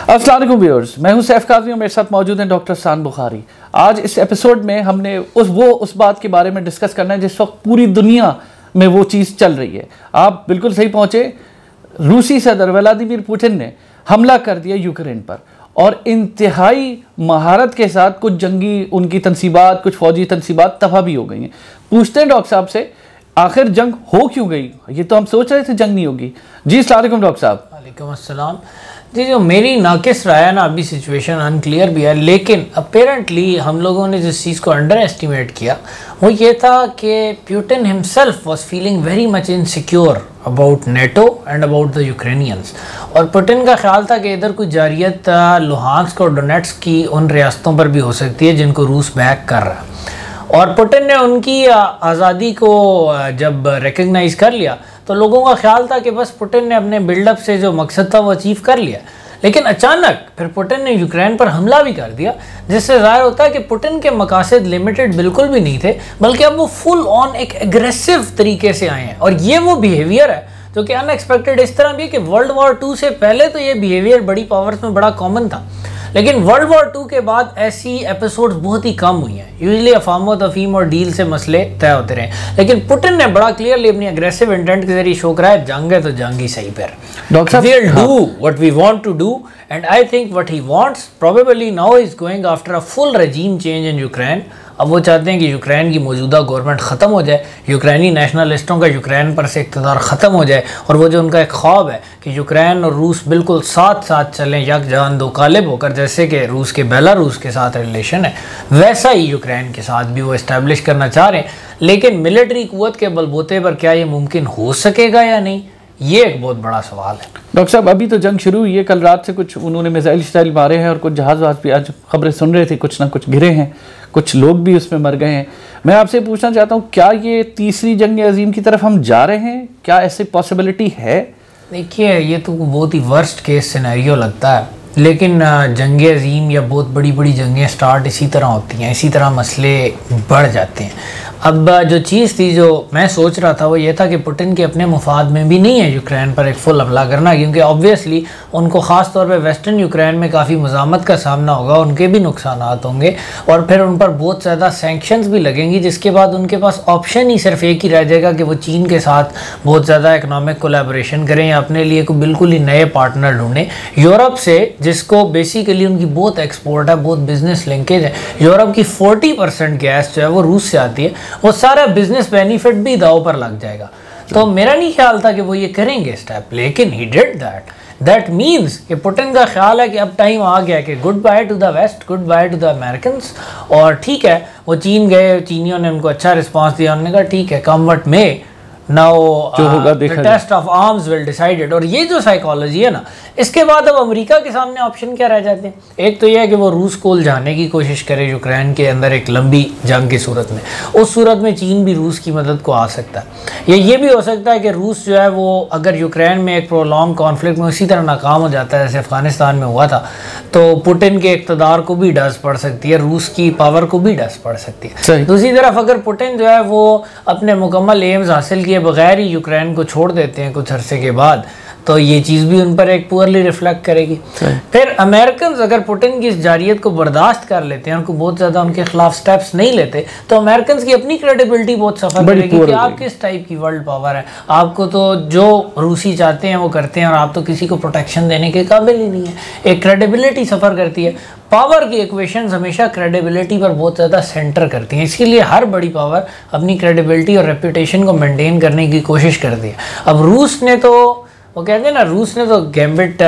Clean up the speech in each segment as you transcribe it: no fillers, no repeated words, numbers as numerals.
अस्सलाम वालेकुम व्यूअर्स, मैं हूं सैफ काज़मी और मेरे साथ मौजूद हैं डॉक्टर सान बुखारी। आज इस एपिसोड में हमने उस बात के बारे में डिस्कस करना है जिस वक्त पूरी दुनिया में वो चीज़ चल रही है। आप बिल्कुल सही पहुंचे। रूसी सदर व्लादिमीर पुतिन ने हमला कर दिया यूक्रेन पर और इंतहाई महारत के साथ कुछ जंगी उनकी तनसीबात, कुछ फौजी तनसीबात तबाह भी हो गई हैं। पूछते हैं डॉक्टर साहब से, आखिर जंग हो क्यों गई? ये तो हम सोच रहे थे जंग नहीं होगी। जी अस्सलाम वालेकुम डॉक्टर साहब। वालेकुम अस्सलाम। जी, जो मेरी नाकिस राय है ना, अभी सिचुएशन अनक्लियर भी है, लेकिन अपेरेंटली हम लोगों ने जिस चीज़ को अंडर एस्टिमेट किया वो ये था कि Putin himself was feeling very much insecure about NATO and about the Ukrainians. और पुतिन का ख्याल था कि इधर कोई जारियत लुहांस्क और डोनेट्स्क की उन रियासतों पर भी हो सकती है जिनको रूस बैक कर रहा है। और पुतिन ने उनकी आज़ादी को जब रिकग्नाइज़ कर लिया तो लोगों का ख्याल था कि बस पुतिन ने अपने बिल्डअप से जो मकसद था वो अचीव कर लिया। लेकिन अचानक फिर पुतिन ने यूक्रेन पर हमला भी कर दिया, जिससे ज़ाहिर होता है कि पुतिन के मकासद लिमिटेड बिल्कुल भी नहीं थे, बल्कि अब वो फुल ऑन एक एग्रेसिव तरीके से आए हैं। और ये वो बिहेवियर है जो कि अनएक्सपेक्टेड इस तरह भी है कि वर्ल्ड वॉर 2 से पहले तो ये बिहेवियर बड़ी पावर्स में बड़ा कॉमन था, लेकिन वर्ल्ड वॉर 2 के बाद ऐसी एपिसोड्स बहुत ही कम हुई हैं। यूजुअली अफाम व तफहीम और डील से मसले तय होते रहे, लेकिन पुतिन ने बड़ा क्लियरली अपनी अग्रेसिव इंटेंट के जरिए शो कराया जंग है तो जंग ही सही पर। डॉक्टर साहब, we'll do what we want to do, and I think what he wants probably now is going after a full regime change in Ukraine। अब वो चाहते हैं कि यूक्रेन की मौजूदा गवर्नमेंट ख़त्म हो जाए, यूक्रेनी नेशनलिस्टों का यूक्रेन पर से इक़्तिदार ख़त्म हो जाए, और वो जो उनका एक ख्वाब है कि यूक्रेन और रूस बिल्कुल साथ साथ चलें यकजान दो कालिब होकर, जैसे कि रूस के बेलारूस के साथ रिलेशन है वैसा ही यूक्रेन के साथ भी वो इस्टेब्लिश करना चाह रहे हैं। लेकिन मिलिट्री क़ुव्वत के बलबूते पर क्या ये मुमकिन हो सकेगा या नहीं, ये एक बहुत बड़ा सवाल है। डॉक्टर साहब, अभी तो जंग शुरू हुई है, कल रात से कुछ उन्होंने मिसाइल शिसाइल मारे हैं और कुछ जहाज़ वहाज़ भी आज खबरें सुन रहे थे, कुछ ना कुछ गिरे हैं, कुछ लोग भी उसमें मर गए हैं। मैं आपसे पूछना चाहता हूँ, क्या ये तीसरी जंग अजीम की तरफ हम जा रहे हैं? क्या ऐसी पॉसिबिलिटी है? देखिए, ये तो बहुत ही वर्स्ट केस सिनेरियो लगता है, लेकिन जंग अजीम या बहुत बड़ी बड़ी जंगें स्टार्ट इसी तरह होती हैं, इसी तरह मसले बढ़ जाते हैं। अब जो चीज़ थी जो मैं सोच रहा था वो ये था कि पुतिन के अपने मुफाद में भी नहीं है यूक्रेन पर एक फुल हमला करना, क्योंकि ऑब्वियसली उनको ख़ास तौर पे वेस्टर्न यूक्रेन में काफ़ी मज़ामत का सामना होगा, उनके भी नुकसान होंगे और फिर उन पर बहुत ज़्यादा सैंक्शंस भी लगेंगी, जिसके बाद उनके पास ऑप्शन ही सिर्फ एक ही रह जाएगा कि वो चीन के साथ बहुत ज़्यादा इकनॉमिक कोलैबोरेशन करें या अपने लिए कोई बिल्कुल ही नए पार्टनर ढूंढें। यूरोप से, जिसको बेसिकली उनकी बहुत एक्सपोर्ट है, बहुत बिजनेस लिंकेज है, यूरोप की 40% गैस जो है वो रूस से आती है, वो सारा बिजनेस बेनिफिट भी दाव पर लग जाएगा। तो मेरा नहीं ख्याल था कि वो ये करेंगे स्टेप, लेकिन he did that. That means कि पुतिन का ख्याल है कि अब टाइम आ गया कि goodbye to the West, goodbye to the Americans. और ठीक है, वो चीन गए, चीनियों ने उनको अच्छा रिस्पॉन्स दिया, उन्होंने कहा ठीक है, come what may, now the test of arms will decided. और ये जो साइकोलॉजी है ना, इसके बाद अब अमेरिका के सामने ऑप्शन क्या रह जाते हैं? एक तो ये है कि वो रूस को उलझाने की कोशिश करे यूक्रेन के अंदर एक लंबी जंग की सूरत में, उस सूरत में चीन भी रूस की मदद को आ सकता है। ये भी हो सकता है कि रूस जो है वो अगर यूक्रेन में एक प्रोलॉन्ग कॉन्फ्लिक्ट में उसी तरह नाकाम हो जाता है जैसे अफगानिस्तान में हुआ था, तो पुतिन के इक़्तिदार को भी डस पड़ सकती है, रूस की पावर को भी डस पड़ सकती है। दूसरी तरफ अगर पुतिन जो है वो अपने मुकम्मल एम्स हासिल किए बगैर ही यूक्रेन को छोड़ देते हैं कुछ अरसे के बाद, तो ये चीज़ भी उन पर एक पुअरली रिफ्लेक्ट करेगी। फिर अमेरिकन अगर पुतिन की इस जारियत को बर्दाश्त कर लेते हैं, उनको बहुत ज़्यादा उनके खिलाफ स्टेप्स नहीं लेते, तो अमेरिकन की अपनी क्रेडिबिलिटी बहुत सफ़र करेगी कि आप किस टाइप की वर्ल्ड पावर है, आपको तो जो रूसी चाहते हैं वो करते हैं और आप तो किसी को प्रोटेक्शन देने के काबिल ही नहीं है। एक क्रेडिबिलिटी सफ़र करती है। पावर की इक्वेशंस हमेशा क्रेडिबिलिटी पर बहुत ज़्यादा सेंटर करती हैं, इसके लिए हर बड़ी पावर अपनी क्रेडिबिलिटी और रेपुटेशन को मेंटेन करने की कोशिश करती है। अब रूस ने तो, वो कहते हैं ना, रूस ने तो गैम्बिट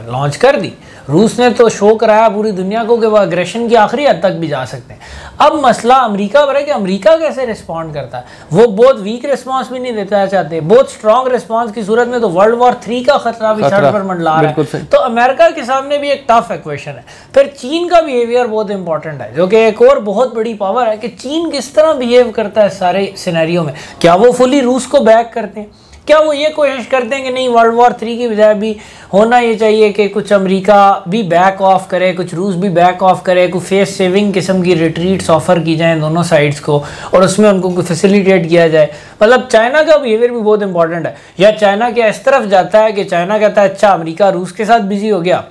लॉन्च कर दी, रूस ने तो शो कराया पूरी दुनिया को कि वो अग्रेशन की आखिरी हद तक भी जा सकते हैं। अब मसला अमेरिका पर है कि अमेरिका कैसे रिस्पॉन्ड करता है। वो बहुत वीक रिस्पांस भी नहीं देता चाहते, बहुत स्ट्रॉन्ग रिस्पांस की सूरत में तो वर्ल्ड वॉर 3 का खतरा भी सर पर मंडला रहा है। तो अमेरिका के सामने भी एक टफ इक्वेशन है। फिर चीन का बिहेवियर बहुत इंपॉर्टेंट है, जो कि एक और बहुत बड़ी पावर है कि चीन किस तरह बिहेव करता है सारे सिनेरियो में। क्या वो फुली रूस को बैक करते हैं? क्या वो ये कोशिश करते हैं कि नहीं, वर्ल्ड वॉर 3 की बजाय भी होना ये चाहिए कि कुछ अमेरिका भी बैक ऑफ करे, कुछ रूस भी बैक ऑफ करे, कुछ फेस सेविंग किस्म की रिट्रीट्स ऑफर की जाएं दोनों साइड्स को और उसमें उनको फैसिलिटेट किया जाए। मतलब चाइना का बिहेवियर भी बहुत इंपॉर्टेंट है। या चाइना क्या इस तरफ जाता है कि चाइना कहता है अच्छा अमेरिका रूस के साथ बिजी हो गया,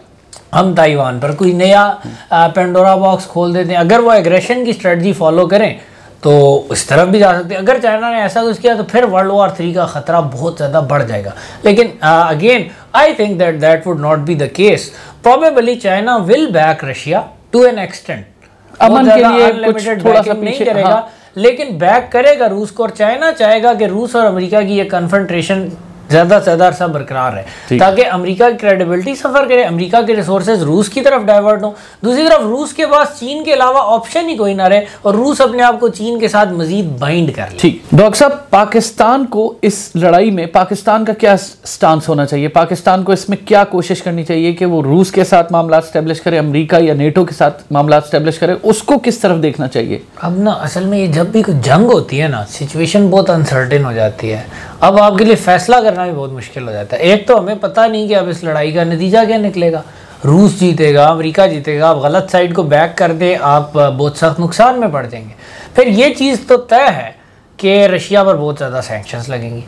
हम ताइवान पर कोई नया पेंडोरा बॉक्स खोल देते हैं। अगर वो एग्रेशन की स्ट्रेटजी फॉलो करें तो इस तरफ भी जा सकते हैं। अगर चाइना ने ऐसा कुछ किया तो फिर वर्ल्ड वॉर 3 का खतरा बहुत ज़्यादा बढ़ जाएगा। लेकिन again I think that would not be the case. Probably China will back Russia to an extent, अमन के लिए कुछ थोड़ा सा नहीं करेगा, हाँ। लेकिन बैक करेगा रूस को, और चाइना चाहेगा कि रूस और अमेरिका की ये कन्फ्रंटेशन ज़्यादा से ज़्यादा अरसा बरकरार है, ताकि अमेरिका की क्रेडिबिलिटी सफ़र करे, अमेरिका के रिसोर्सेज रूस की तरफ डाइवर्ट हो, दूसरी तरफ रूस के पास चीन के अलावा ऑप्शन ही कोई ना रहे और रूस अपने आप को चीन के साथ मजीद बाइंड कर ले। ठीक डॉक्टर साहब, पाकिस्तान को इस लड़ाई में पाकिस्तान का क्या स्टांस होना चाहिए? पाकिस्तान को इसमें क्या कोशिश करनी चाहिए कि वो रूस के साथ मामला स्टैब्लिश करे, अमेरिका या नेटो के साथ मामला स्टैब्लिश करे, उसको किस तरफ देखना चाहिए? अब ना असल में ये जब भी कोई जंग होती है ना, सिचुएशन बहुत अनसर्टेन हो जाती है। अब आपके लिए फैसला करना भी बहुत मुश्किल हो जाता है। एक तो हमें पता नहीं कि अब इस लड़ाई का नतीजा क्या निकलेगा, रूस जीतेगा, अमेरिका जीतेगा, आप गलत साइड को बैक कर दें, आप बहुत सख्त नुकसान में पड़ जाएंगे। फिर ये चीज़ तो तय है कि रशिया पर बहुत ज़्यादा सैंक्शंस लगेंगी।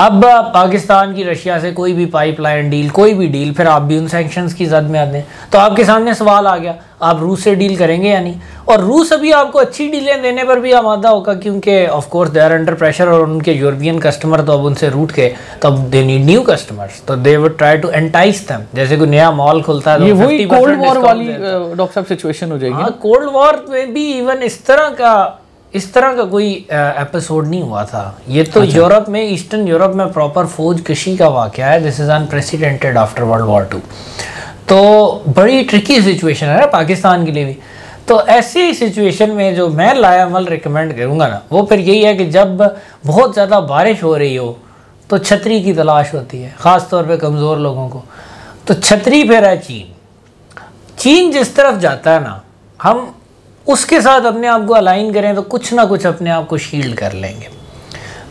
अब पाकिस्तान की रशिया से कोई भी पाइपलाइन डील, कोई भी डील, फिर आप भी उन सैंक्शंस की जद में आते हैं। तो आपके सामने सवाल आ गया, आप रूस से डील करेंगे या नहीं? और रूस अभी आपको अच्छी डीलें देने पर भी आमादा होगा, क्योंकि of course they are under pressure, और उनके यूरोपियन कस्टमर तो अब उनसे रूट के, तो अब दे नीड न्यू कस्टमर्स, तो they would try to entice them. जैसे कोई नया मॉल खुलता है, ये वही कोल्ड वॉर वाली डॉक्टर साहब सिचुएशन हो जाएगी। कोल्ड वॉर में भी इवन इस तरह का कोई एपिसोड नहीं हुआ था। ये तो यूरोप में, ईस्टर्न यूरोप में प्रॉपर फौज कशी का वाक़या है। This is unprecedented after world war 2। तो बड़ी ट्रिकी सिचुएशन है ना पाकिस्तान के लिए भी। तो ऐसी सिचुएशन में जो मैं लायामल रिकमेंड करूँगा ना, वो फिर यही है कि जब बहुत ज़्यादा बारिश हो रही हो तो छतरी की तलाश होती है, ख़ास तौर पे कमज़ोर लोगों को। तो छतरी फिर है चीन जिस तरफ जाता है ना, हम उसके साथ अपने आप को अलाइन करें तो कुछ ना कुछ अपने आप को शील्ड कर लेंगे।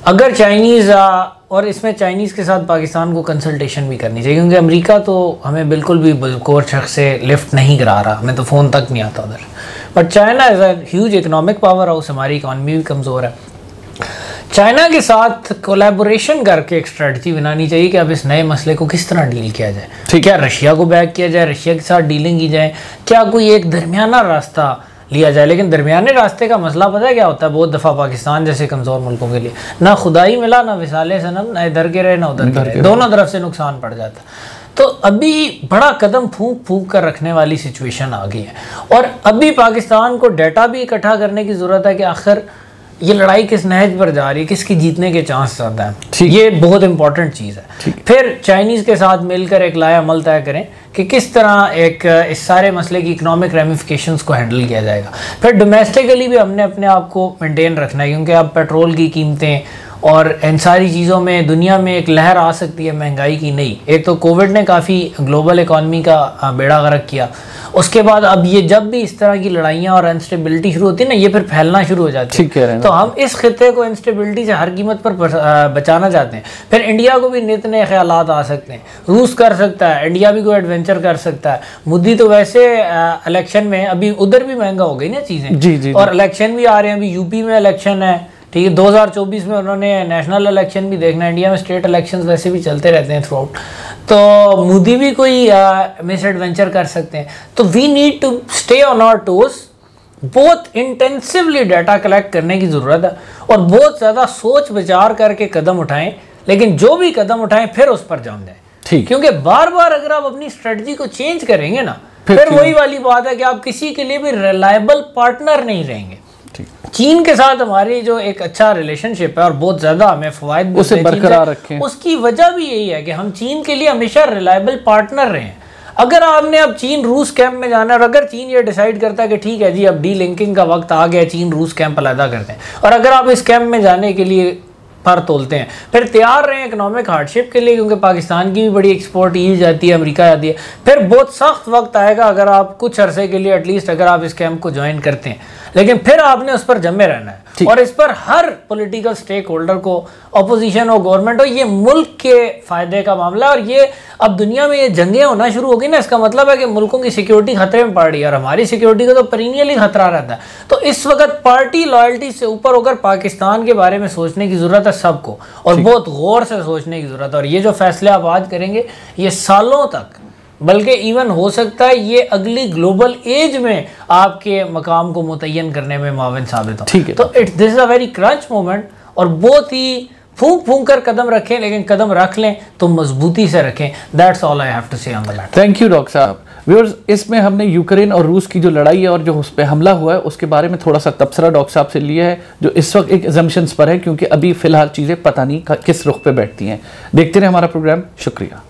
अगर चाइनीज़, और इसमें चाइनीज़ के साथ पाकिस्तान को कंसल्टेशन भी करनी चाहिए, क्योंकि अमेरिका तो हमें बिल्कुल भी कोर शख्स से लिफ्ट नहीं करा रहा, हमें तो फ़ोन तक नहीं आता उधर। But China is a huge economic power house, हमारी इकॉनमी भी कमज़ोर है। चाइना के साथ कोलैबोरेशन करके एक स्ट्रेटजी बनानी चाहिए कि अब इस नए मसले को किस तरह डील किया जाए। ठीक है, रशिया को बैक किया जाए, रशिया के साथ डीलिंग की जाए, क्या कोई एक दरमियाना रास्ता लिया जाए। लेकिन दरमियाने रास्ते का मसला पता है क्या होता है? बहुत दफ़ा पाकिस्तान जैसे कमज़ोर मुल्कों के लिए ना खुदाई मिला, ना विसाले सनम, ना इधर के रहे ना उधर के रहे, दोनों तरफ से नुकसान पड़ जाता। तो अभी बड़ा कदम फूंक फूंक कर रखने वाली सिचुएशन आ गई है, और अभी पाकिस्तान को डाटा भी इकट्ठा करने की ज़रूरत है कि आखिर ये लड़ाई किस नहज पर जा रही है, किसकी जीतने के चांस ज़्यादा हैं। ये बहुत इंपॉर्टेंट चीज़ है। फिर चाइनीज़ के साथ मिलकर एक लाया अमल तय करें कि किस तरह एक इस सारे मसले की इकोनॉमिक रेमिफिकेशंस को हैंडल किया जाएगा। फिर डोमेस्टिकली भी हमने अपने आप को मेंटेन रखना है, क्योंकि अब पेट्रोल की कीमतें और इन सारी चीज़ों में दुनिया में एक लहर आ सकती है महंगाई की। नहीं, एक तो कोविड ने काफ़ी ग्लोबल इकॉनमी का बेड़ा गर्क किया, उसके बाद अब ये जब भी इस तरह की लड़ाइयाँ और अनस्टेबिलिटी शुरू होती है ना, ये फिर फैलना शुरू हो जाती है। तो हम इस खित्ते को इंस्टेबिलिटी से हर कीमत पर बचाना चाहते हैं। फिर इंडिया को भी नित नए ख्यालात आ सकते हैं, रूस कर सकता है, इंडिया भी कोई एडवेंचर कर सकता है। मोदी तो वैसे इलेक्शन में अभी उधर भी महंगा हो गई ना चीज़ें, और इलेक्शन भी आ रहे हैं, अभी यूपी में इलेक्शन है, ठीक है, 2024 में उन्होंने नेशनल इलेक्शन भी देखना है। इंडिया में स्टेट इलेक्शंस वैसे भी चलते रहते हैं थ्रू आउट, तो मोदी भी कोई मिस एडवेंचर कर सकते हैं। तो we need to stay on our toes, बहुत इंटेंसिवली डाटा कलेक्ट करने की ज़रूरत है, और बहुत ज़्यादा सोच विचार करके कदम उठाएं। लेकिन जो भी कदम उठाएं फिर उस पर जाम जाए, क्योंकि बार बार अगर आप अपनी स्ट्रेटजी को चेंज करेंगे ना, फिर वही वाली बात है कि आप किसी के लिए भी रिलायबल पार्टनर नहीं रहेंगे। चीन के साथ हमारी जो एक अच्छा रिलेशनशिप है और बहुत ज़्यादा हमें फ़वाइद उसे बरकरार रखें, उसकी वजह भी यही है कि हम चीन के लिए हमेशा रिलायबल पार्टनर रहे हैं। अगर आपने अब चीन रूस कैंप में जाना है, और अगर चीन ये डिसाइड करता है कि ठीक है जी अब डी लिंकिंग का वक्त आ गया, चीन रूस कैंप अलग करते हैं, और अगर आप इस कैंप में जाने के लिए पर तोलते हैं, फिर तैयार रहें इकोनॉमिक हार्डशिप के लिए, क्योंकि पाकिस्तान की भी बड़ी एक्सपोर्ट ईद जाती है, अमेरिका जाती है। फिर बहुत सख्त वक्त आएगा अगर आप कुछ अरसे के लिए एटलीस्ट अगर आप इस कैंप को ज्वाइन करते हैं, लेकिन फिर आपने उस पर जमे रहना है। और इस पर हर पॉलिटिकल स्टेक होल्डर को, अपोजिशन हो, गवर्नमेंट हो, ये मुल्क के फ़ायदे का मामला है। और ये अब दुनिया में ये जंगें होना शुरू हो गई ना, इसका मतलब है कि मुल्कों की सिक्योरिटी खतरे में पड़ रही है, और हमारी सिक्योरिटी का तो पेरिनियली खतरा रहता है। तो इस वक्त पार्टी लॉयल्टी से ऊपर होकर पाकिस्तान के बारे में सोचने की ज़रूरत है सबको, और बहुत गौर से सोचने की ज़रूरत है। और ये जो फैसले आप आज करेंगे, ये सालों तक बल्कि इवन हो सकता है ये अगली ग्लोबल एज में आपके मकाम को मुतय्यन करने में माविन साबित हो। ठीक है, तो this is a very crunch moment, और बहुत ही फूंक कर कदम रखें, लेकिन कदम रख लें तो मजबूती से रखें। That's all I have to say on the matter. Thank you doctor साहब। व्यूअर्स, इसमें हमने यूक्रेन और रूस की जो लड़ाई है और जो उस पर हमला हुआ है उसके बारे में थोड़ा सा तबसरा डॉक्टर साहब से लिया है, जो इस वक्त एक एजम्पशंस पर है, क्योंकि अभी फिलहाल चीज़ें पता नहीं किस रुख पे बैठती हैं। देखते रहे हमारा प्रोग्राम। शुक्रिया।